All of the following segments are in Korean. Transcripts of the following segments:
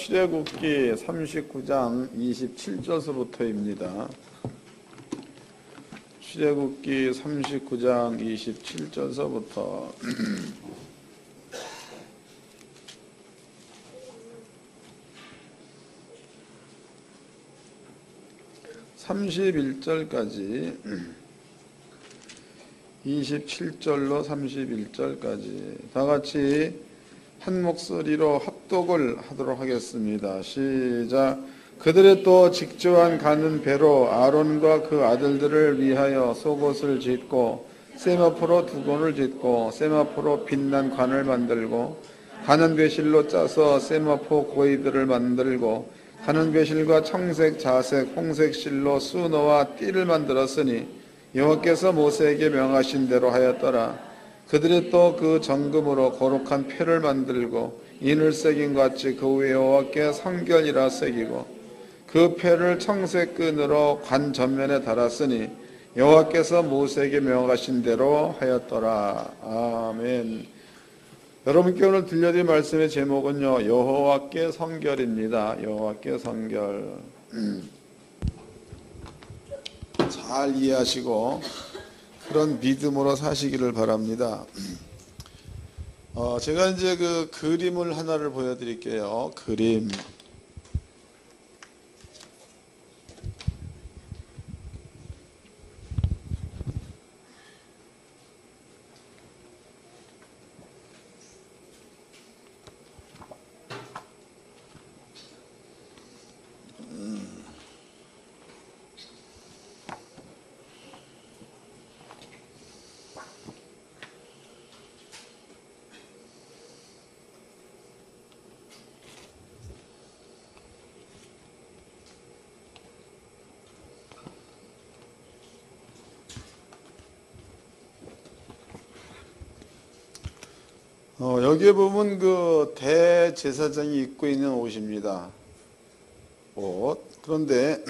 출애굽기 39장 27절서부터입니다. 출애굽기 39장 27절서부터 31절까지 27절로 31절까지 다 같이 한 목소리로 합독을 하도록 하겠습니다. 시작. 그들의 또 직조한 가는 배로 아론과 그 아들들을 위하여 속옷을 짓고 세마포로 두건을 짓고 세마포로 빛난 관을 만들고 가는 배실로 짜서 세마포 고이들을 만들고 가는 배실과 청색, 자색, 홍색 실로 수노와 띠를 만들었으니 여호와께서 모세에게 명하신 대로 하였더라. 그들이 또 그 정금으로 거룩한 패를 만들고 인을 새긴 같이 그 위에 여호와께 성결이라 새기고 그 패를 청색 끈으로 관 전면에 달았으니 여호와께서 모세에게 명하신 대로 하였더라. 아멘. 여러분께 오늘 들려드릴 말씀의 제목은요, 여호와께 성결입니다. 여호와께 성결. 잘 이해하시고 그런 믿음으로 사시기를 바랍니다. 제가 이제 그 그림을 하나를 보여드릴게요. 그림. 여기에 보면 그 대제사장이 입고 있는 옷입니다. 옷. 그런데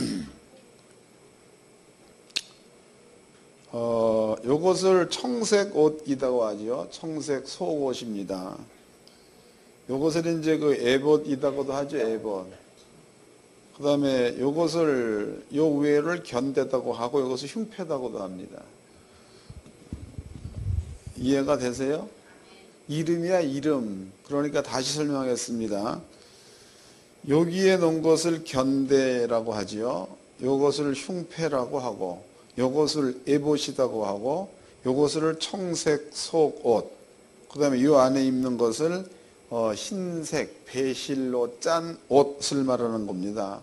요것을 청색 옷이라고 하죠. 청색 속옷입니다. 요것을 이제 그 에봇이라고도 하죠. 에봇. 그 다음에 요것을 요 위에를 견대다고 하고 요것을 흉패다고도 합니다. 이해가 되세요? 이름이야 이름. 그러니까 다시 설명하겠습니다. 여기에 놓은 것을 견대라고 하지요. 요것을 흉패라고 하고 요것을 에봇이라고 하고 요것을 청색 속옷, 그 다음에 요 안에 입는 것을 흰색 배실로 짠 옷을 말하는 겁니다.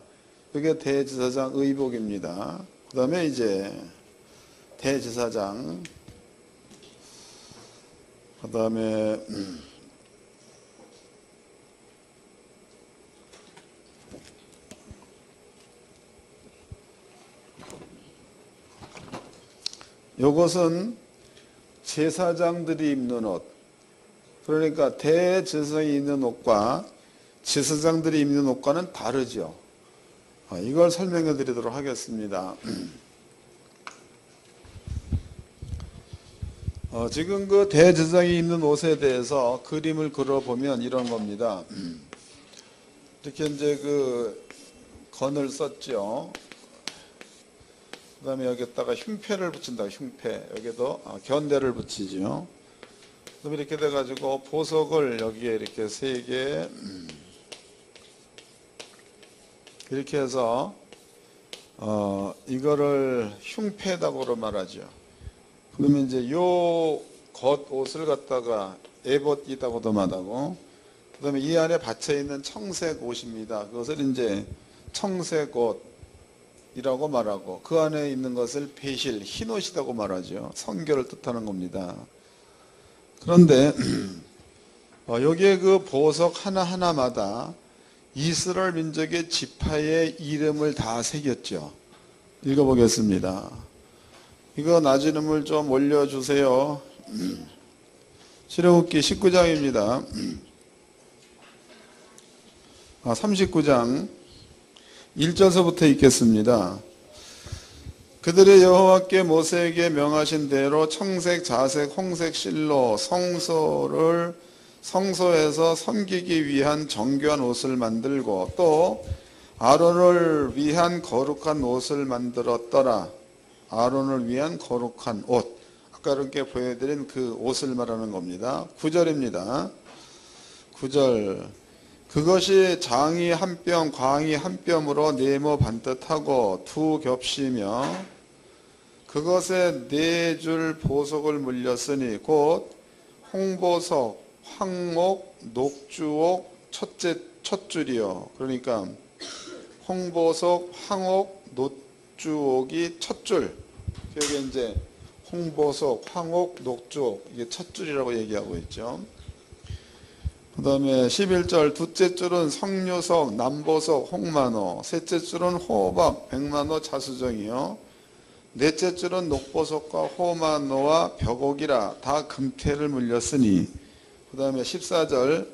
이게 대제사장 의복입니다. 그 다음에 이제 대제사장, 그 다음에 요것은 제사장들이 입는 옷. 그러니까 대제사장이 입는 옷과 제사장들이 입는 옷과는 다르죠. 이걸 설명해 드리도록 하겠습니다. 지금 그 대제사장이 입는 옷에 대해서 그림을 그려보면 이런 겁니다. 이렇게 이제 그 건을 썼죠. 그 다음에 여기다가 흉패를 붙인다. 흉패. 여기도 견대를 붙이죠. 그 다음에 이렇게 돼가지고 보석을 여기에 이렇게 3개 이렇게 해서 이거를 흉패다고 말하죠. 그러면 이제 요 겉옷을 갖다가 에봇이라고도 말하고, 그 다음에 이 안에 받쳐 있는 청색 옷입니다. 그것을 이제 청색 옷이라고 말하고, 그 안에 있는 것을 배실, 흰 옷이라고 말하죠. 성결을 뜻하는 겁니다. 그런데 여기에 그 보석 하나하나마다 이스라엘 민족의 지파의 이름을 다 새겼죠. 읽어보겠습니다. 이거 낮은 음을 좀 올려주세요. 출애굽기 19장입니다. 39장 1절서부터 읽겠습니다. 그들의 여호와께 모세에게 명하신 대로 청색, 자색, 홍색 실로 성소를 성소에서 섬기기 위한 정교한 옷을 만들고 또 아론을 위한 거룩한 옷을 만들었더라. 아론을 위한 거룩한 옷. 아까 이렇게 보여드린 그 옷을 말하는 겁니다. 9절입니다. 9절. 그것이 장이 한 뼘, 광이 한 뼘으로 네모 반듯하고 두 겹시며 그것에 네 줄 보석을 물렸으니 곧 홍보석, 황옥, 녹주옥, 첫 줄이요. 그러니까 홍보석, 황옥, 녹주옥이 첫 줄. 여기 이제 홍보석, 황옥, 녹주옥 이게 첫 줄이라고 얘기하고 있죠. 그 다음에 11절 둘째 줄은 석류석, 남보석, 홍만호, 셋째 줄은 호박, 백만호, 자수정이요. 넷째 줄은 녹보석과 호만호와 벽옥이라 다 금태를 물렸으니. 그 다음에 14절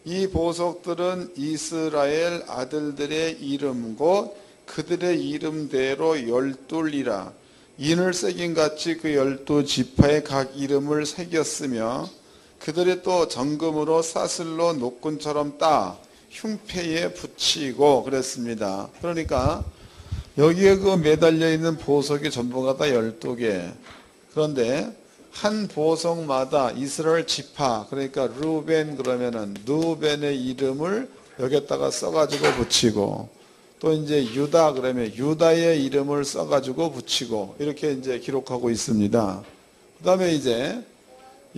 이 보석들은 이스라엘 아들들의 이름 곧 그들의 이름대로 12이라 인을 새김같이 그 12지파의 각 이름을 새겼으며 그들이 또 정금으로 사슬로 노끈처럼 따 흉패에 붙이고 그랬습니다. 그러니까 여기에 그 매달려 있는 보석이 전부가 다 12개. 그런데 한 보석마다 이스라엘 지파, 그러니까 루벤 그러면은 루벤의 이름을 여기다가 써가지고 붙이고 또 이제 유다 그러면 유다의 이름을 써가지고 붙이고 이렇게 이제 기록하고 있습니다. 그 다음에 이제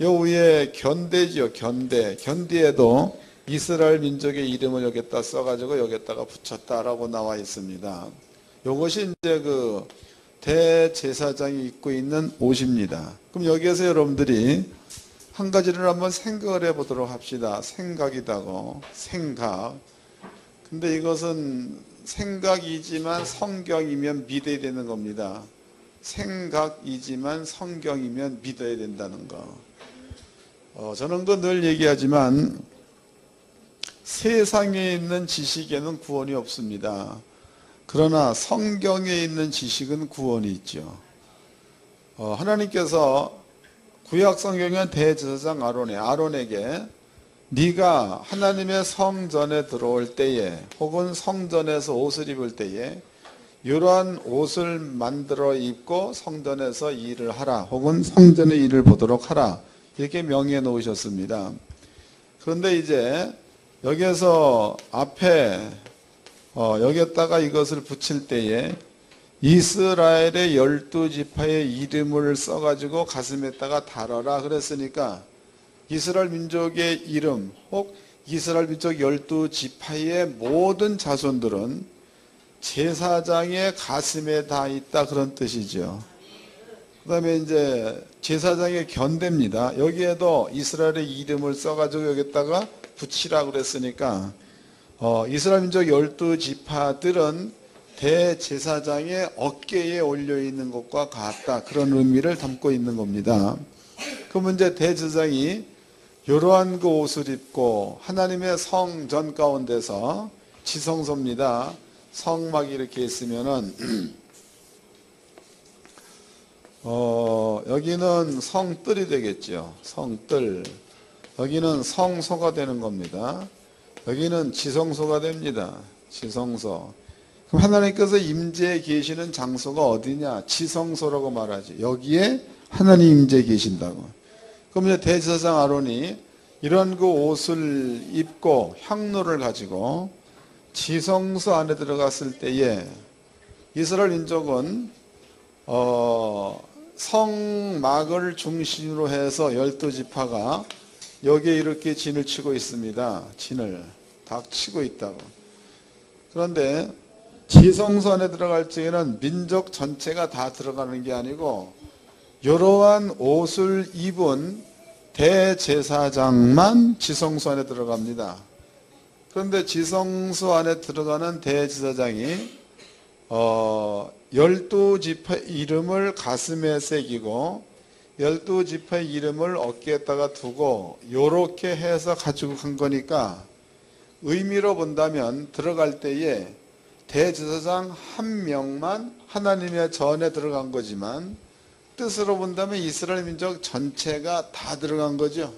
요 위에 견대지요. 견대에도 이스라엘 민족의 이름을 여기다 써가지고 여기다가 붙였다라고 나와 있습니다. 요것이 이제 그 대제사장이 입고 있는 옷입니다. 그럼 여기에서 여러분들이 한 가지를 한번 생각을 해보도록 합시다. 생각이다고. 생각. 근데 이것은 생각이지만 성경이면 믿어야 되는 겁니다. 생각이지만 성경이면 믿어야 된다는 거. 저는 늘 얘기하지만 세상에 있는 지식에는 구원이 없습니다. 그러나 성경에 있는 지식은 구원이 있죠. 하나님께서 구약 성경의 대제사장 아론에게 네가 하나님의 성전에 들어올 때에 혹은 성전에서 옷을 입을 때에 이러한 옷을 만들어 입고 성전에서 일을 하라 혹은 성전의 일을 보도록 하라 이렇게 명해 놓으셨습니다. 그런데 이제 여기에서 앞에 여기에다가 이것을 붙일 때에 이스라엘의 12지파의 이름을 써가지고 가슴에다가 달아라 그랬으니까 이스라엘 민족의 이름 혹 이스라엘 민족 12지파의 모든 자손들은 제사장의 가슴에 다 있다 그런 뜻이죠. 그 다음에 이제 제사장의 견대입니다. 여기에도 이스라엘의 이름을 써가지고 여기다가 붙이라 그랬으니까 이스라엘 민족 12지파들은 대제사장의 어깨에 올려있는 것과 같다. 그런 의미를 담고 있는 겁니다. 그러면 이제 대제사장이 이러한 그 옷을 입고 하나님의 성전 가운데서 지성소입니다. 성막이 이렇게 있으면은 여기는 성뜰이 되겠죠. 성뜰. 여기는 성소가 되는 겁니다. 여기는 지성소가 됩니다. 지성소. 그럼 하나님께서 임재해 계시는 장소가 어디냐? 지성소라고 말하지. 여기에 하나님 임재해 계신다고. 그럼 이제 대제사장 아론이 이런 그 옷을 입고 향로를 가지고 지성소 안에 들어갔을 때에 이스라엘 민족은 성막을 중심으로 해서 12지파가 여기에 이렇게 진을 치고 있습니다. 진을 딱 치고 있다고. 그런데 지성소 안에 들어갈 적에는 민족 전체가 다 들어가는 게 아니고 이러한 옷을 입은 대제사장만 지성소 안에 들어갑니다. 그런데 지성소 안에 들어가는 대제사장이 12지파 이름을 가슴에 새기고 12지파의 이름을 어깨에다가 두고 요렇게 해서 가지고 간 거니까 의미로 본다면 들어갈 때에 대제사장 한 명만 하나님의 전에 들어간 거지만 뜻으로 본다면 이스라엘 민족 전체가 다 들어간 거죠.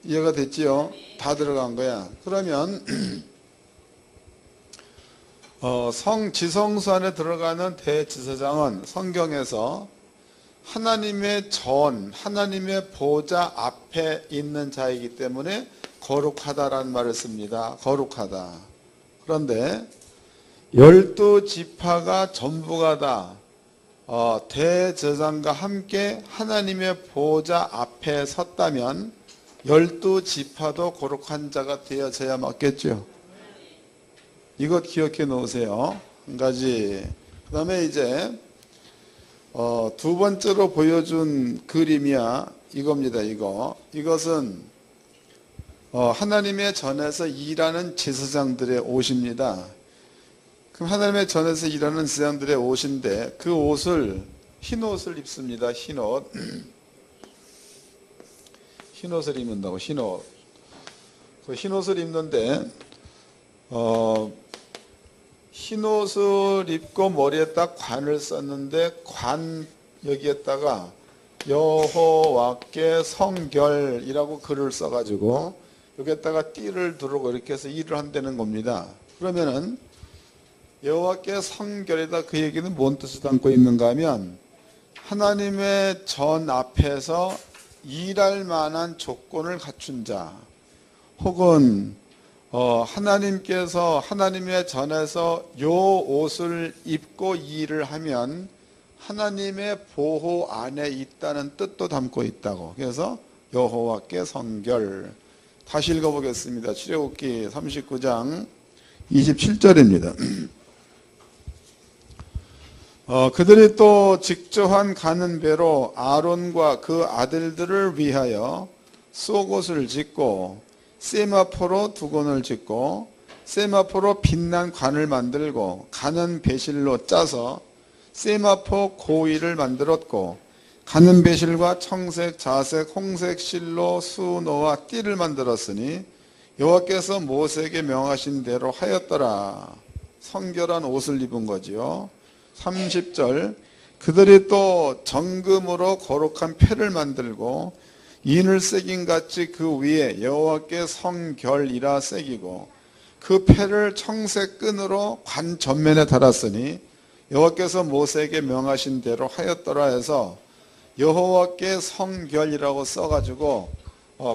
이해가 됐지요? 다 들어간 거야. 그러면 성지성수 안에 들어가는 대제사장은 성경에서 하나님의 전, 하나님의 보좌 앞에 있는 자이기 때문에 거룩하다라는 말을 씁니다. 거룩하다. 그런데 12지파가 전부가 다 대제사장과 함께 하나님의 보좌 앞에 섰다면 12지파도 거룩한 자가 되어져야 맞겠죠. 이것 기억해 놓으세요. 한 가지. 그 다음에 이제 두 번째로 보여준 그림이야. 이겁니다. 이것은 하나님의 전에서 일하는 제사장들의 옷입니다. 그럼 하나님의 전에서 일하는 제사장들의 옷인데 그 옷을 흰 옷을 입습니다. 흰 옷. 흰 옷을 입는다고. 흰 옷. 그 흰 옷을 입는데 흰 옷을 입고 머리에다 관을 썼는데 관 여기에다가 여호와께 성결이라고 글을 써가지고 여기에다가 띠를 두르고 이렇게 해서 일을 한다는 겁니다. 그러면은 여호와께 성결이다 그 얘기는 뭔 뜻을 담고 있는가 하면 하나님의 전 앞에서 일할 만한 조건을 갖춘 자 혹은 하나님께서 하나님의 전에서 요 옷을 입고 일을 하면 하나님의 보호 안에 있다는 뜻도 담고 있다고. 그래서 여호와께 성결. 다시 읽어보겠습니다. 출애굽기 39장 27절입니다. 그들이 또 직조한 가는 배로 아론과 그 아들들을 위하여 속옷을 짓고 세마포로 두건을 짓고 세마포로 빛난 관을 만들고 가는 배실로 짜서 세마포 고위를 만들었고 가는 배실과 청색, 자색, 홍색 실로 수노와 띠를 만들었으니 여호와께서 모세에게 명하신 대로 하였더라. 성결한 옷을 입은 거지요. 30절 그들이 또 정금으로 거룩한 패를 만들고 인을 새긴 같이 그 위에 여호와께 성결이라 새기고 그 패를 청색 끈으로 관 전면에 달았으니 여호와께서 모세에게 명하신 대로 하였더라 해서 여호와께 성결이라고 써가지고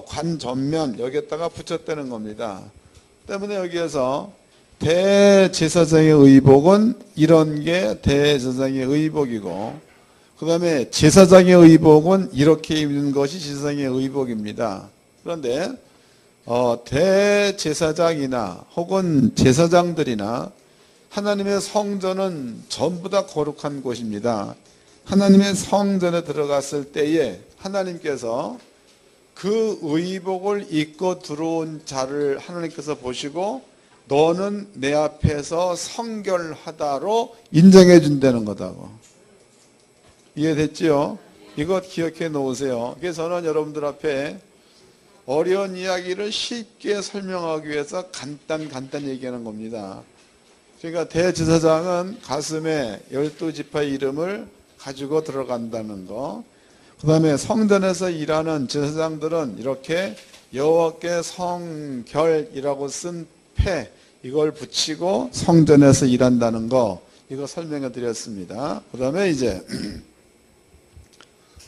관 전면 여기에다가 붙였다는 겁니다. 때문에 여기에서 대제사장의 의복은 이런 게 대제사장의 의복이고 그 다음에 제사장의 의복은 이렇게 입는 것이 제사장의 의복입니다. 그런데 대제사장이나 혹은 제사장들이나 하나님의 성전은 전부 다 거룩한 곳입니다. 하나님의 성전에 들어갔을 때에 하나님께서 그 의복을 입고 들어온 자를 하나님께서 보시고 너는 내 앞에서 성결하다로 인정해 준다는 거다고. 이해됐지요? 이것 기억해 놓으세요. 그래서 저는 여러분들 앞에 어려운 이야기를 쉽게 설명하기 위해서 간단히 얘기하는 겁니다. 그러니까 대제사장은 가슴에 12지파의 이름을 가지고 들어간다는 거. 그 다음에 성전에서 일하는 제사장들은 이렇게 여호와께 성결이라고 쓴 패 이걸 붙이고 성전에서 일한다는 거 이거 설명해 드렸습니다. 그 다음에 이제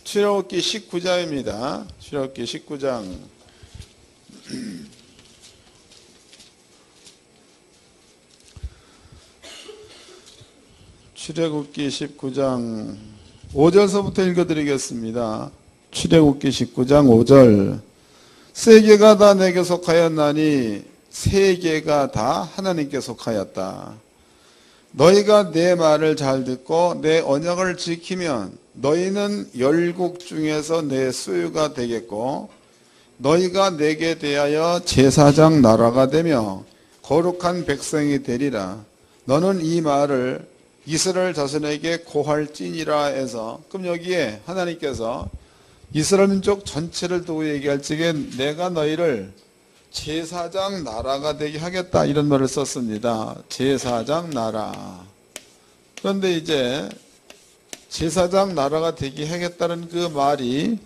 출애굽기 19장입니다. 출애굽기 19장 출애굽기 19장 5절서부터 읽어드리겠습니다. 출애굽기 19장 5절 세계가 다 내게 속하였나니 세계가 다 하나님께 속하였다. 너희가 내 말을 잘 듣고 내 언약을 지키면 너희는 열국 중에서 내 소유가 되겠고 너희가 내게 대하여 제사장 나라가 되며 거룩한 백성이 되리라. 너는 이 말을 이스라엘 자손에게 고할지니라 해서 그럼 여기에 하나님께서 이스라엘 민족 전체를 두고 얘기할 적에 내가 너희를 제사장 나라가 되게 하겠다 이런 말을 썼습니다. 제사장 나라. 그런데 이제 제사장 나라가 되게 하겠다는 그 말이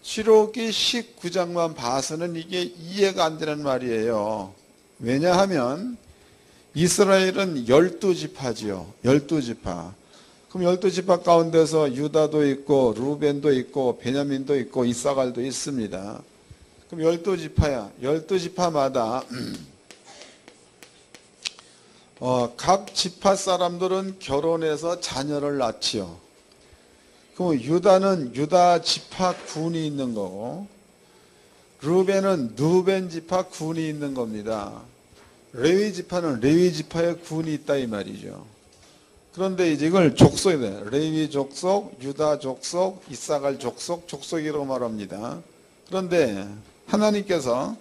출애굽기 19장만 봐서는 이게 이해가 안 되는 말이에요. 왜냐하면 이스라엘은 12지파지요. 12지파. 그럼 12지파 가운데서 유다도 있고 루벤도 있고 베냐민도 있고 이사갈도 있습니다. 그럼 12지파야. 12지파마다 각 지파 사람들은 결혼해서 자녀를 낳지요. 그럼 유다는 유다 지파군이 있는 거고, 루벤은 루벤 지파군이 있는 겁니다. 레위 지파는 레위 지파의 군이 있다 이 말이죠. 그런데 이제 이걸 족속이 돼요. 레위 족속, 유다 족속, 이사갈 족속, 족속이라고 말합니다. 그런데 하나님께서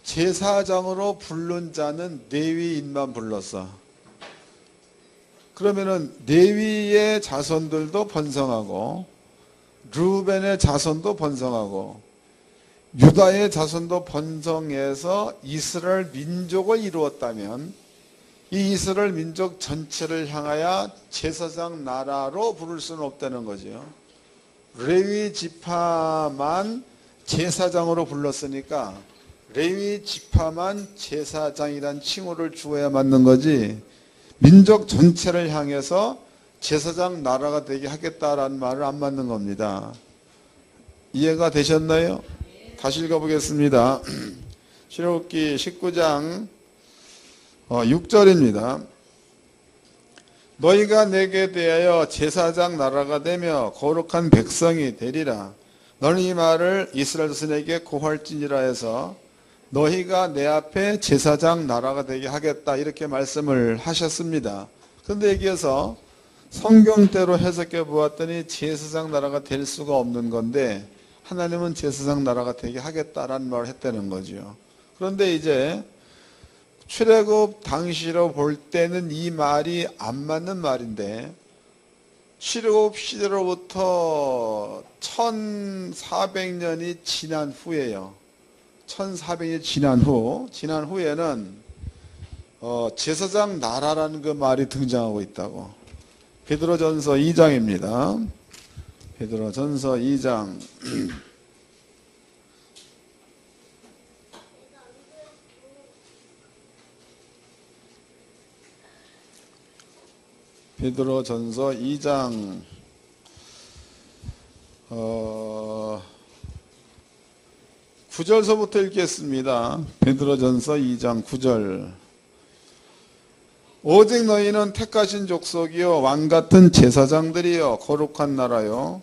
제사장으로 부른 자는 레위인만 불렀어. 그러면은 레위의 자손들도 번성하고 루벤의 자손도 번성하고 유다의 자손도 번성해서 이스라엘 민족을 이루었다면 이 이스라엘 민족 전체를 향하여 제사장 나라로 부를 수는 없다는 거죠. 레위 지파만 제사장으로 불렀으니까 레위 지파만 제사장이란 칭호를 주어야 맞는 거지, 민족 전체를 향해서 제사장 나라가 되게 하겠다라는 말을 안 맞는 겁니다. 이해가 되셨나요? 다시 읽어보겠습니다. 출애굽기 19장 6절입니다. 너희가 내게 대하여 제사장 나라가 되며 거룩한 백성이 되리라. 너는 이 말을 이스라엘 자손에게 고할지니라 해서 너희가 내 앞에 제사장 나라가 되게 하겠다 이렇게 말씀을 하셨습니다. 그런데 여기에서 성경대로 해석해 보았더니 제사장 나라가 될 수가 없는 건데 하나님은 제사장 나라가 되게 하겠다라는 말을 했다는 거죠. 그런데 이제 출애굽 당시로 볼 때는 이 말이 안 맞는 말인데 출애굽 시대로부터 1400년이 지난 후에요. 1400년이 지난 후에는 제사장 나라라는 그 말이 등장하고 있다고. 베드로전서 2장입니다. 베드로전서 2장 베드로전서 2장 9절서부터 읽겠습니다. 베드로전서 2장 9절. 오직 너희는 택하신 족속이요 왕같은 제사장들이요 거룩한 나라요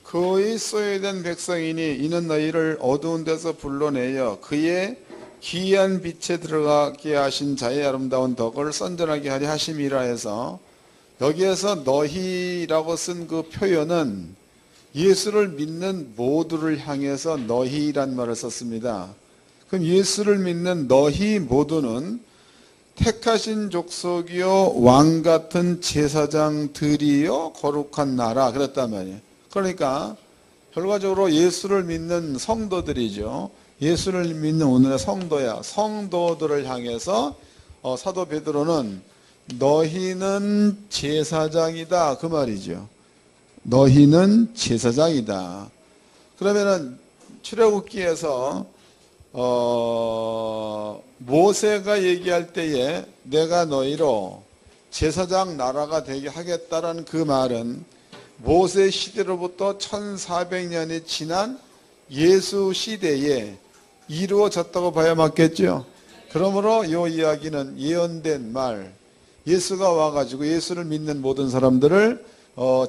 그의 소유된 백성이니 이는 너희를 어두운 데서 불러내어 그의 기이한 빛에 들어가게 하신 자의 아름다운 덕을 선전하게 하려 하심이라 해서 여기에서 너희라고 쓴 그 표현은 예수를 믿는 모두를 향해서 너희란 말을 썼습니다. 그럼 예수를 믿는 너희 모두는 택하신 족속이요 왕같은 제사장들이요 거룩한 나라 그랬단 말이에요. 그러니까 결과적으로 예수를 믿는 성도들이죠. 예수를 믿는 오늘의 성도야. 성도들을 향해서 사도 베드로는 너희는 제사장이다 그 말이죠. 너희는 제사장이다. 그러면은 출애굽기에서 모세가 얘기할 때에 내가 너희로 제사장 나라가 되게 하겠다라는 그 말은 모세 시대로부터 1400년이 지난 예수 시대에 이루어졌다고 봐야 맞겠죠. 그러므로 이 이야기는 예언된 말, 예수가 와가지고 예수를 믿는 모든 사람들을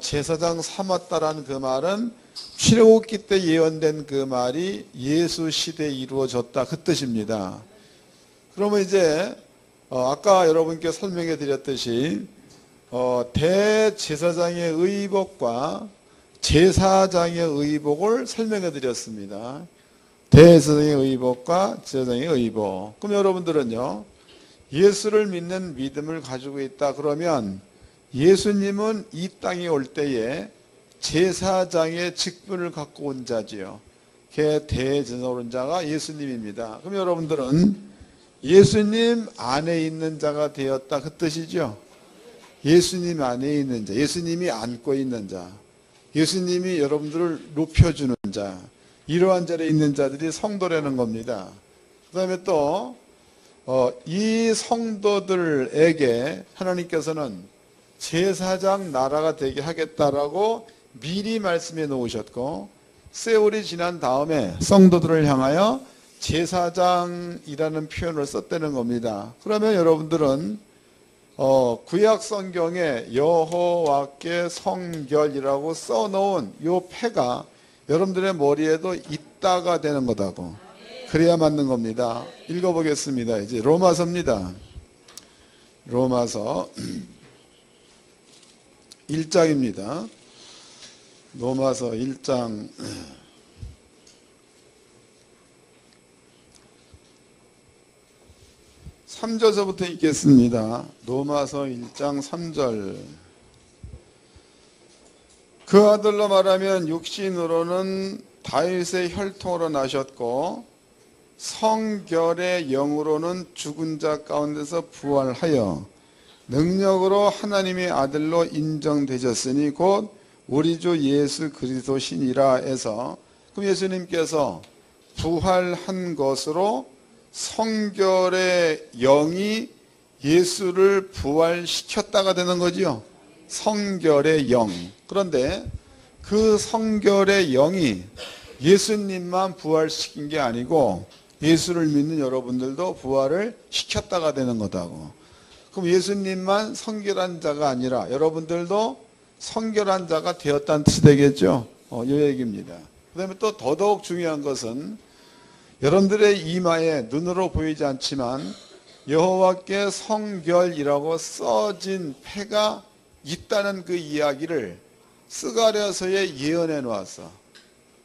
제사장 삼았다라는 그 말은 출애굽기 때 예언된 그 말이 예수 시대에 이루어졌다 그 뜻입니다. 그러면 이제 아까 여러분께 설명해 드렸듯이 대제사장의 의복과 제사장의 의복을 설명해 드렸습니다. 대제사장의 의복과 제사장의 의복. 그럼 여러분들은요 예수를 믿는 믿음을 가지고 있다 그러면 예수님은 이 땅에 올 때에 제사장의 직분을 갖고 온 자지요. 그 대제사장으로 온 자가 예수님입니다. 그럼 여러분들은 예수님 안에 있는 자가 되었다 그 뜻이죠. 예수님 안에 있는 자, 예수님이 안고 있는 자, 예수님이 여러분들을 높여주는 자, 이러한 절에 있는 자들이 성도라는 겁니다. 그 다음에 또 이 성도들에게 하나님께서는 제사장 나라가 되게 하겠다라고 미리 말씀해 놓으셨고, 세월이 지난 다음에 성도들을 향하여 제사장이라는 표현을 썼다는 겁니다. 그러면 여러분들은 구약 성경에 여호와께 성결이라고 써놓은 요 패가 여러분들의 머리에도 있다가 되는 거다고. 그래야 맞는 겁니다. 읽어보겠습니다. 이제 로마서입니다. 로마서 1장입니다. 로마서 1장 3절서부터 읽겠습니다. 로마서 1장 3절. 그 아들로 말하면 육신으로는 다윗의 혈통으로 나셨고 성결의 영으로는 죽은 자 가운데서 부활하여 능력으로 하나님의 아들로 인정되셨으니 곧 우리 주 예수 그리스도시니라 해서, 그럼 예수님께서 부활한 것으로 성결의 영이 예수를 부활시켰다가 되는 거지요. 성결의 영. 그런데 그 성결의 영이 예수님만 부활시킨 게 아니고 예수를 믿는 여러분들도 부활을 시켰다가 되는 거다고. 그럼 예수님만 성결한 자가 아니라 여러분들도 성결한 자가 되었다는 뜻이 되겠죠. 이 얘기입니다. 그 다음에 또 더더욱 중요한 것은 여러분들의 이마에 눈으로 보이지 않지만 여호와께 성결이라고 써진 패가 있다는 그 이야기를 스가랴서에 예언해 놓았어.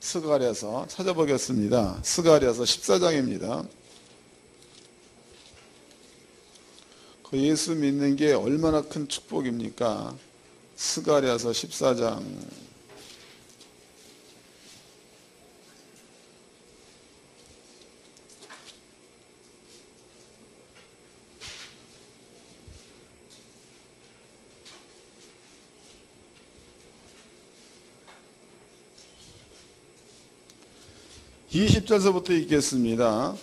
스가랴서 찾아보겠습니다. 스가랴서 14장입니다. 그 예수 믿는 게 얼마나 큰 축복입니까? 스가랴서 14장 20절서부터 읽겠습니다.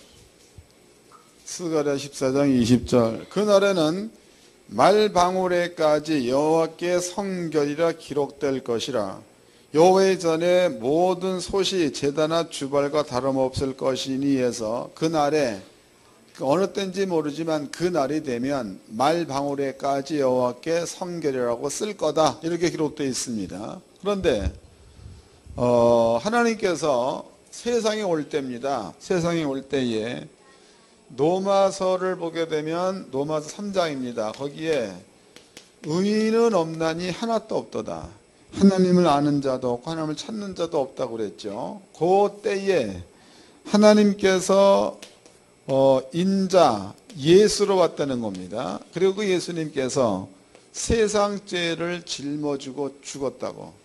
스가랴 14장 20절. 그날에는 말방울에까지 여호와께 성결이라 기록될 것이라. 여호와의 전에 모든 솥이 제단나 주발과 다름없을 것이니 해서 그날에, 어느 때인지 모르지만 그날이 되면 말방울에까지 여호와께 성결이라고 쓸 거다, 이렇게 기록되어 있습니다. 그런데 하나님께서 세상에 올 때입니다. 세상에 올 때에 노마서를 보게 되면 노마서 3장입니다. 거기에 의인은 없나니 하나도 없도다. 하나님을 아는 자도 없고 하나님을 찾는 자도 없다고 그랬죠. 그 때에 하나님께서 인자 예수로 왔다는 겁니다. 그리고 그 예수님께서 세상 죄를 짊어지고 죽었다고.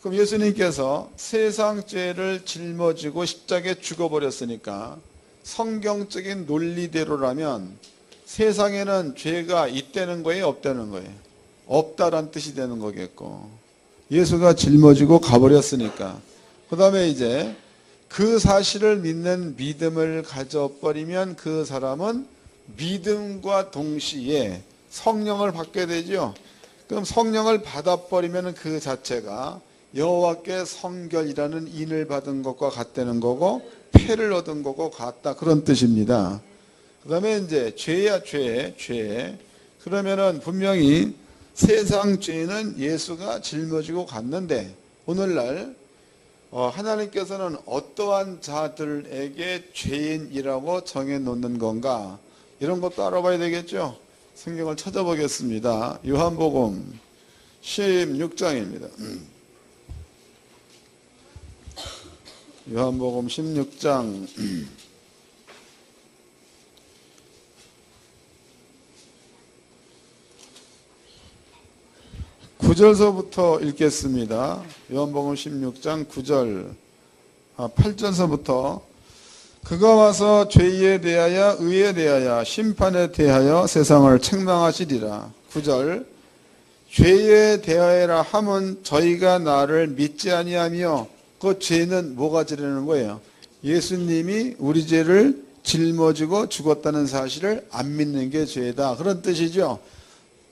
그럼 예수님께서 세상 죄를 짊어지고 십자가에 죽어버렸으니까 성경적인 논리대로라면 세상에는 죄가 있다는 거예요, 없다는 거예요? 없다란 뜻이 되는 거겠고, 예수가 짊어지고 가버렸으니까. 그 다음에 이제 그 사실을 믿는 믿음을 가져버리면 그 사람은 믿음과 동시에 성령을 받게 되죠. 그럼 성령을 받아버리면 그 자체가 여호와께 성결이라는 인을 받은 것과 같다는 거고 패를 얻은 것과 같다, 그런 뜻입니다. 그 다음에 이제 죄야 죄. 그러면은 분명히 세상 죄는 예수가 짊어지고 갔는데 오늘날 하나님께서는 어떠한 자들에게 죄인이라고 정해놓는 건가, 이런 것도 알아봐야 되겠죠. 성경을 찾아보겠습니다. 요한복음 16장입니다. 요한복음 16장 9절서부터 읽겠습니다. 요한복음 16장 9절 8절서부터 그가 와서 죄에 대하여 의에 대하여 심판에 대하여 세상을 책망하시리라. 9절 죄에 대하여라 함은 저희가 나를 믿지 아니하며 그 죄는 뭐가 지르는 거예요? 예수님이 우리 죄를 짊어지고 죽었다는 사실을 안 믿는 게 죄다. 그런 뜻이죠.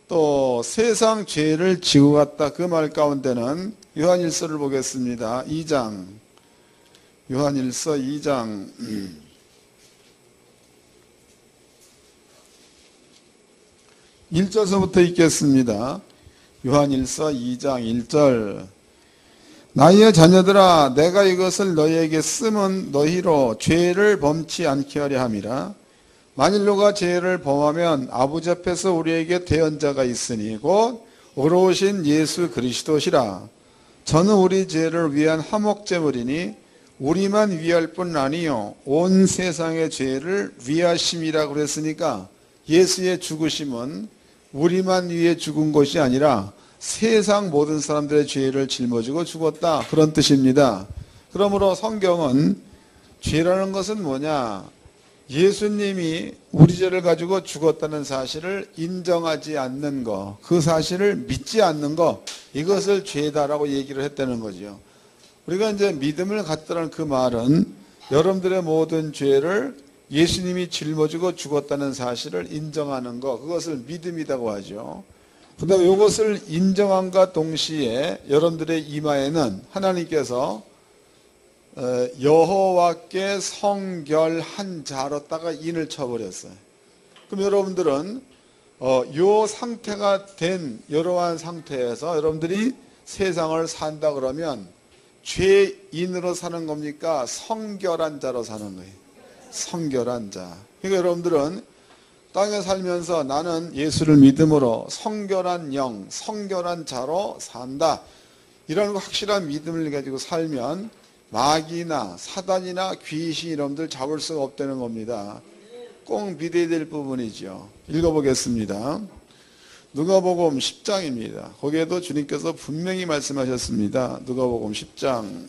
또 세상 죄를 지고 갔다. 그 말 가운데는 요한일서를 보겠습니다. 2장. 요한일서 2장. 1절서부터 읽겠습니다. 요한일서 2장 1절. 나의 자녀들아, 내가 이것을 너희에게 쓰면 너희로 죄를 범치 않게 하려 함이라. 만일 누가 죄를 범하면 아버지 앞에서 우리에게 대언자가 있으니 곧 의로우신 예수 그리스도시라. 저는 우리 죄를 위한 화목제물이니 우리만 위할 뿐 아니요 온 세상의 죄를 위하심이라 그랬으니까 예수의 죽으심은 우리만 위해 죽은 것이 아니라 세상 모든 사람들의 죄를 짊어지고 죽었다. 그런 뜻입니다. 그러므로 성경은 죄라는 것은 뭐냐? 예수님이 우리 죄를 가지고 죽었다는 사실을 인정하지 않는 것, 그 사실을 믿지 않는 것, 이것을 죄다라고 얘기를 했다는 거죠. 우리가 이제 믿음을 갖다는 그 말은 여러분들의 모든 죄를 예수님이 짊어지고 죽었다는 사실을 인정하는 것, 그것을 믿음이라고 하죠. 그 다음에 이것을 인정함과 동시에 여러분들의 이마에는 하나님께서 여호와께 성결한 자로다가 인을 쳐버렸어요. 그럼 여러분들은 요 상태가 된 이러한 상태에서 여러분들이 세상을 산다 그러면 죄인으로 사는 겁니까? 성결한 자로 사는 거예요. 성결한 자. 그러니까 여러분들은 땅에 살면서 나는 예수를 믿음으로 성결한 영, 성결한 자로 산다. 이런 확실한 믿음을 가지고 살면 마귀나 사단이나 귀신 이놈들 잡을 수가 없다는 겁니다. 꼭 믿어야 될 부분이죠. 읽어보겠습니다. 누가복음 10장입니다. 거기에도 주님께서 분명히 말씀하셨습니다. 누가복음 10장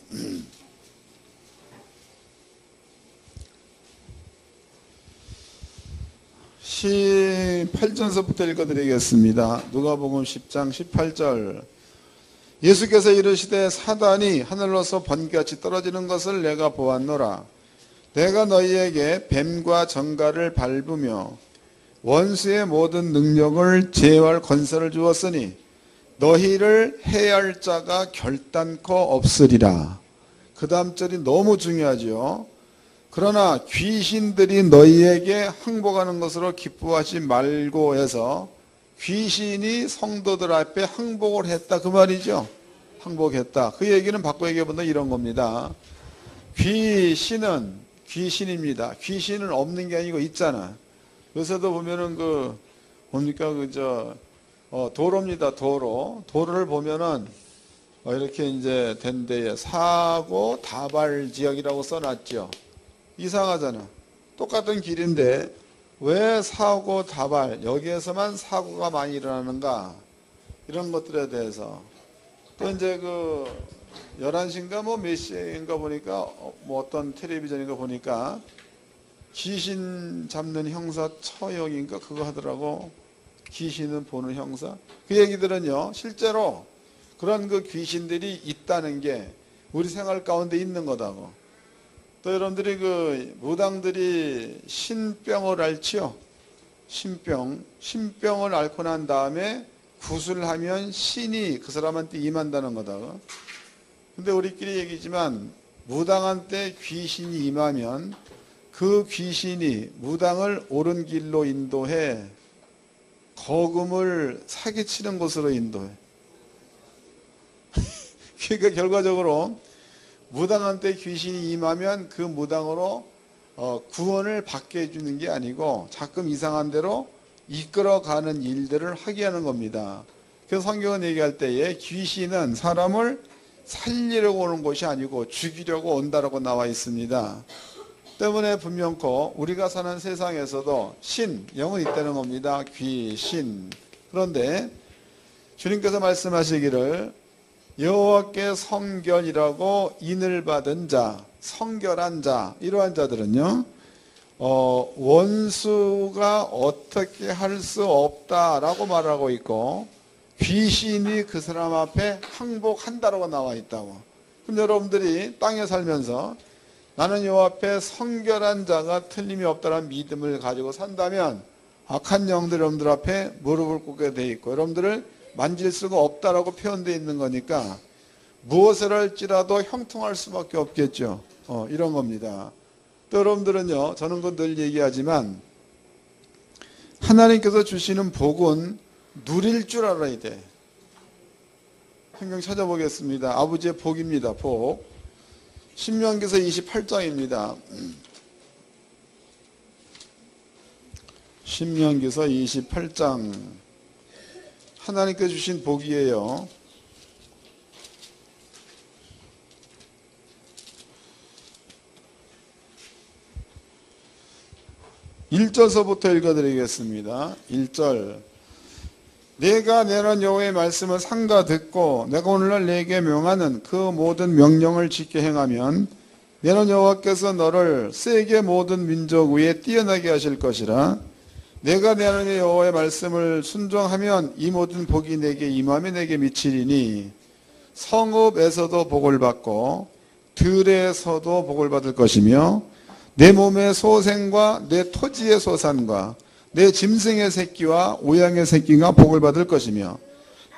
18절서부터 읽어드리겠습니다. 누가복음 10장 18절. 예수께서 이르시되 사단이 하늘로서 번개같이 떨어지는 것을 내가 보았노라. 내가 너희에게 뱀과 정갈을 밟으며 원수의 모든 능력을 제어할 권세를 주었으니 너희를 해할 자가 결단코 없으리라. 그 다음 절이 너무 중요하죠. 그러나 귀신들이 너희에게 항복하는 것으로 기뻐하지 말고 해서 귀신이 성도들 앞에 항복을 했다 그 말이죠. 항복했다. 그 얘기는 바꿔 얘기해 본다 이런 겁니다. 귀신은 귀신입니다. 귀신은 없는 게 아니고 있잖아. 요새도 보면은 뭡니까 도로입니다. 도로를 보면은 이렇게 이제 된 데에 사고 다발 지역이라고 써놨죠. 이상하잖아. 똑같은 길인데 왜 사고 다발 여기에서만 사고가 많이 일어나는가, 이런 것들에 대해서 또 이제 11시인가 몇 시인가 보니까 어떤 텔레비전인가 보니까 귀신 잡는 형사 처형인가 그거 하더라고. 귀신은 보는 형사. 그 얘기들은요 실제로 그런 귀신들이 있다는 게 우리 생활 가운데 있는 거다고. 또 여러분들이 무당들이 신병을 앓지요. 신병을 앓고 난 다음에 구슬하면 신이 그 사람한테 임한다는 거다. 근데 우리끼리 얘기지만 무당한테 귀신이 임하면 그 귀신이 무당을 옳은 길로 인도해 거금을 사기치는 곳으로 인도해. 그러니까 결과적으로 무당한테 귀신이 임하면 그 무당으로 구원을 받게 해주는 게 아니고 자꾸 이상한 대로 이끌어가는 일들을 하게 하는 겁니다. 그래서 성경은 얘기할 때에 귀신은 사람을 살리려고 오는 것이 아니고 죽이려고 온다라고 나와 있습니다. 때문에 분명코 우리가 사는 세상에서도 영은 있다는 겁니다. 귀신. 그런데 주님께서 말씀하시기를 여호와께 성결이라고 인을 받은 자, 성결한 자, 이러한 자들은요 원수가 어떻게 할 수 없다라고 말하고 있고 귀신이 그 사람 앞에 항복한다라고 나와 있다고. 그럼 여러분들이 땅에 살면서 나는 여호와 앞에 성결한 자가 틀림이 없다는 믿음을 가지고 산다면 악한 영들 여러분들 앞에 무릎을 꿇게 돼 있고 여러분들을 만질 수가 없다라고 표현되어 있는 거니까 무엇을 할지라도 형통할 수밖에 없겠죠. 이런 겁니다. 또 여러분들은요, 저는 늘 얘기하지만 하나님께서 주시는 복은 누릴 줄 알아야 돼. 성경 찾아보겠습니다. 아버지의 복입니다. 복. 신명기서 28장입니다. 신명기서 28장. 하나님께 주신 복이에요. 1절서부터 읽어드리겠습니다. 1절. 내가 내는 여호와의 말씀을 삼가 듣고 내가 오늘날 내게 명하는 그 모든 명령을 지켜 행하면 내는 여호와께서 너를 세계 모든 민족 위에 뛰어나게 하실 것이라. 내가 내 하나님 여호와의 말씀을 순종하면 이 모든 복이 내게 임하며 내게 미치리니 성읍에서도 복을 받고 들에서도 복을 받을 것이며 내 몸의 소생과 내 토지의 소산과 내 짐승의 새끼와 오양의 새끼가 복을 받을 것이며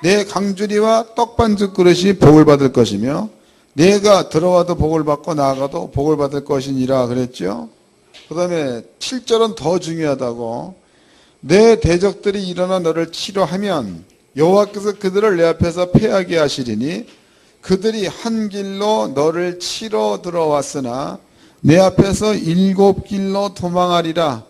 내 강주리와 떡반죽 그릇이 복을 받을 것이며 내가 들어와도 복을 받고 나가도 복을 받을 것이니라 그랬죠. 그 다음에 7절은 더 중요하다고. 내 대적들이 일어나 너를 치료하면 여호와께서 그들을 내 앞에서 패하게 하시리니 그들이 한 길로 너를 치러 들어왔으나 내 앞에서 7길로 도망하리라.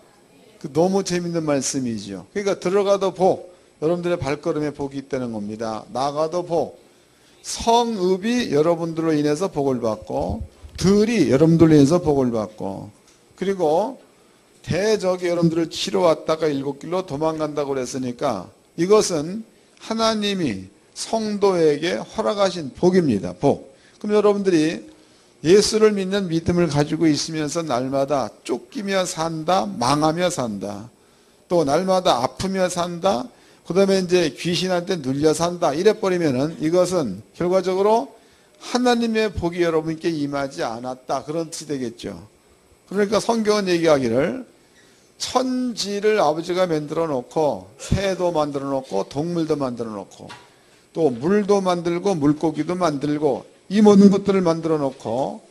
너무 재밌는 말씀이죠. 그러니까 들어가도 복, 여러분들의 발걸음에 복이 있다는 겁니다. 나가도 복, 성읍이 여러분들로 인해서 복을 받고 들이 여러분들로 인해서 복을 받고 그리고 대적이 여러분들을 치러 왔다가 7길로 도망간다고 그랬으니까 이것은 하나님이 성도에게 허락하신 복입니다. 복. 그럼 여러분들이 예수를 믿는 믿음을 가지고 있으면서 날마다 쫓기며 산다, 망하며 산다. 또 날마다 아프며 산다. 그 다음에 이제 귀신한테 눌려 산다. 이래버리면은 이것은 결과적으로 하나님의 복이 여러분께 임하지 않았다. 그런 뜻이 되겠죠. 그러니까 성경은 얘기하기를 천지를 아버지가 만들어 놓고 새도 만들어 놓고 동물도 만들어 놓고 또 물도 만들고 물고기도 만들고 이 모든 것들을 만들어 놓고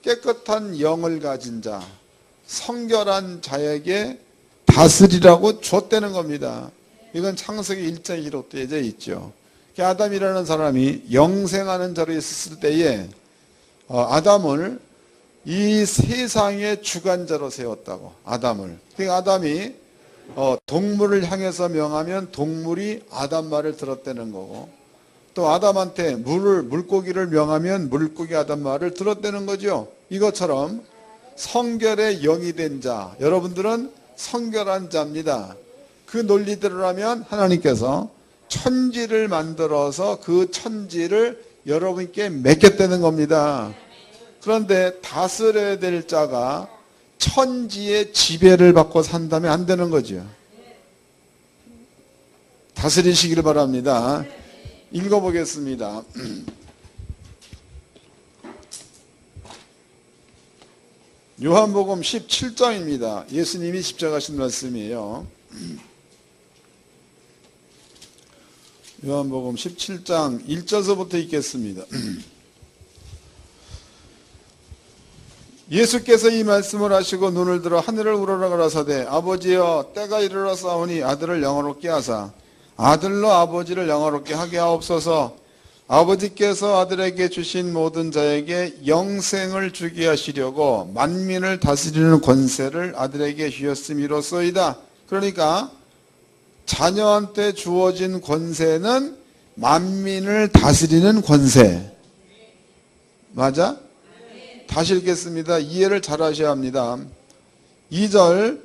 깨끗한 영을 가진 자, 성결한 자에게 다스리라고 줬다는 겁니다. 이건 창세기 1장 1호 되어 있죠. 아담이라는 사람이 영생하는 자로 있었을 때에 아담을 이 세상의 주관자로 세웠다고. 아담을. 그러니까 아담이 동물을 향해서 명하면 동물이 아담 말을 들었다는 거고 또 아담한테 물고기를 명하면 물고기 아담 말을 들었다는 거죠. 이것처럼 성결의 영이 된 자, 여러분들은 성결한 자입니다. 그 논리대로라면 하나님께서 천지를 만들어서 그 천지를 여러분께 맡겼다는 겁니다. 그런데 다스려야 될 자가 천지의 지배를 받고 산다면 안 되는 거죠. 다스리시기를 바랍니다. 읽어보겠습니다. 요한복음 17장입니다. 예수님이 십자가신 말씀이에요. 요한복음 17장 1절서부터 읽겠습니다. 예수께서 이 말씀을 하시고 눈을 들어 하늘을 우러러 가라사대 아버지여 때가 이르렀사오니 아들을 영화롭게 하사 아들로 아버지를 영화롭게 하게 하옵소서. 아버지께서 아들에게 주신 모든 자에게 영생을 주게 하시려고 만민을 다스리는 권세를 아들에게 주셨음이로소이다. 그러니까 자녀한테 주어진 권세는 만민을 다스리는 권세. 맞아? 다시 읽겠습니다. 이해를 잘 하셔야 합니다. 2절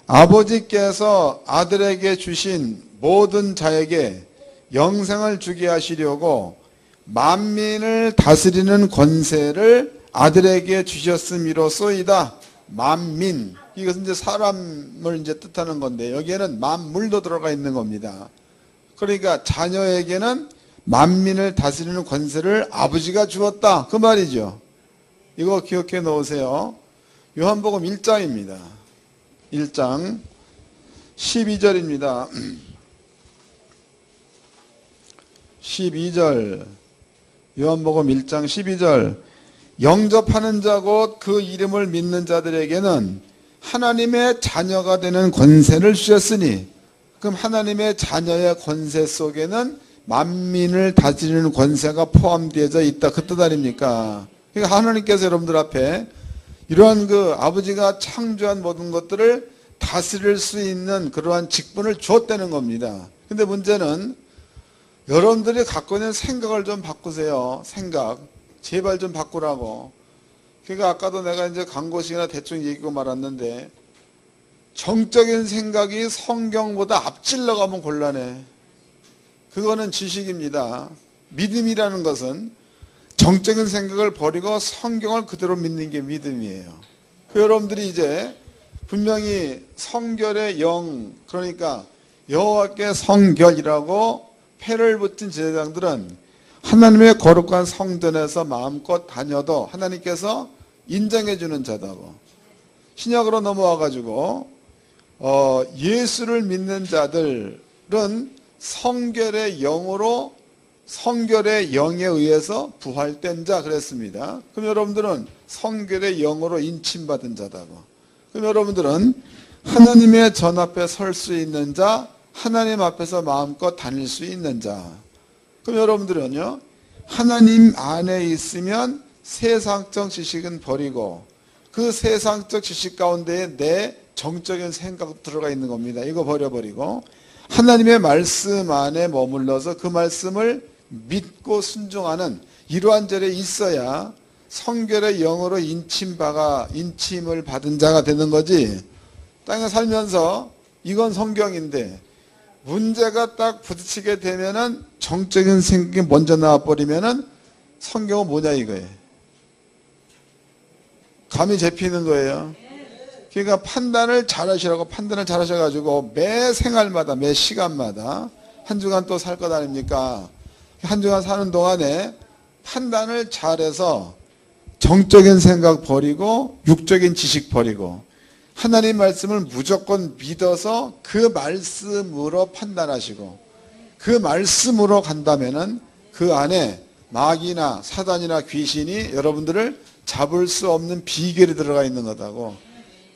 아버지께서 아들에게 주신 모든 자에게 영생을 주게 하시려고 만민을 다스리는 권세를 아들에게 주셨음이로소이다. 만민. 이것은 이제 사람을 이제 뜻하는 건데 여기에는 만물도 들어가 있는 겁니다. 그러니까 자녀에게는 만민을 다스리는 권세를 아버지가 주었다. 그 말이죠. 이거 기억해 놓으세요. 요한복음 1장입니다. 1장 12절입니다. 12절 요한복음 1장 12절 영접하는 자 곧 그 이름을 믿는 자들에게는 하나님의 자녀가 되는 권세를 주셨으니, 그럼 하나님의 자녀의 권세 속에는 만민을 다스리는 권세가 포함되어져 있다. 그 뜻 아닙니까? 그러니까 하나님께서 여러분들 앞에 이러한 그 아버지가 창조한 모든 것들을 다스릴 수 있는 그러한 직분을 주었다는 겁니다. 근데 문제는 여러분들이 갖고 있는 생각을 좀 바꾸세요. 생각. 제발 좀 바꾸라고. 그러니까 아까도 내가 이제 간고식이나 대충 얘기고 말았는데, 정적인 생각이 성경보다 앞질러 가면 곤란해. 그거는 지식입니다. 믿음이라는 것은 정적인 생각을 버리고 성경을 그대로 믿는 게 믿음이에요. 그 여러분들이 이제 분명히 성결의 영, 그러니까 여호와께 성결이라고 패를 붙인 제사장들은 하나님의 거룩한 성전에서 마음껏 다녀도 하나님께서 인정해 주는 자다고. 신약으로 넘어와 가지고 예수를 믿는 자들은 성결의 영으로, 성결의 영에 의해서 부활된 자 그랬습니다. 그럼 여러분들은 성결의 영으로 인침받은 자다고. 그럼 여러분들은 하나님의 전 앞에 설 수 있는 자, 하나님 앞에서 마음껏 다닐 수 있는 자. 그럼 여러분들은요, 하나님 안에 있으면 세상적 지식은 버리고 그 세상적 지식 가운데에 내 정적인 생각 들어가 있는 겁니다. 이거 버려버리고 하나님의 말씀 안에 머물러서 그 말씀을 믿고 순종하는 이러한 절에 있어야 성결의 영으로 인침을 받은 자가 되는 거지. 땅에 살면서 이건 성경인데 문제가 딱 부딪히게 되면은 정적인 생각이 먼저 나와버리면은 성경은 뭐냐 이거예요. 감이 잡히는 거예요. 그러니까 판단을 잘하셔가지고 매 생활마다, 매 시간마다 한 주간 또 살 것 아닙니까? 한 주간 사는 동안에 판단을 잘해서 정적인 생각 버리고 육적인 지식 버리고 하나님 말씀을 무조건 믿어서 그 말씀으로 판단하시고 그 말씀으로 간다면은 그 안에 마귀나 사단이나 귀신이 여러분들을 잡을 수 없는 비결이 들어가 있는 거다고.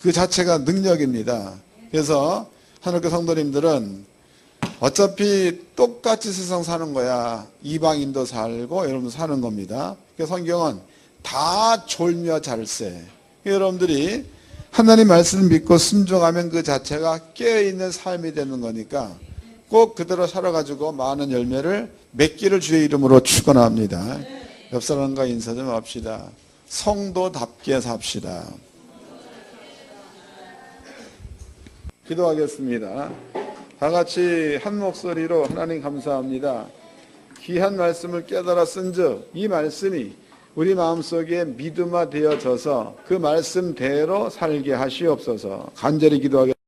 그 자체가 능력입니다. 그래서 하늘교 성도님들은 어차피 똑같이 세상 사는 거야. 이방인도 살고 여러분 사는 겁니다. 그래서 성경은 다 졸며 잘세. 여러분들이 하나님 말씀을 믿고 순종하면 그 자체가 깨어있는 삶이 되는 거니까 꼭 그대로 살아가지고 많은 열매를 맺기를 주의 이름으로 축원합니다. 옆 사람과 인사 좀 합시다. 성도답게 삽시다. 기도하겠습니다. 다 같이 한 목소리로 하나님 감사합니다. 귀한 말씀을 깨달아 쓴즉 이 말씀이 우리 마음속에 믿음화 되어져서 그 말씀대로 살게 하시옵소서. 간절히 기도하겠습니다.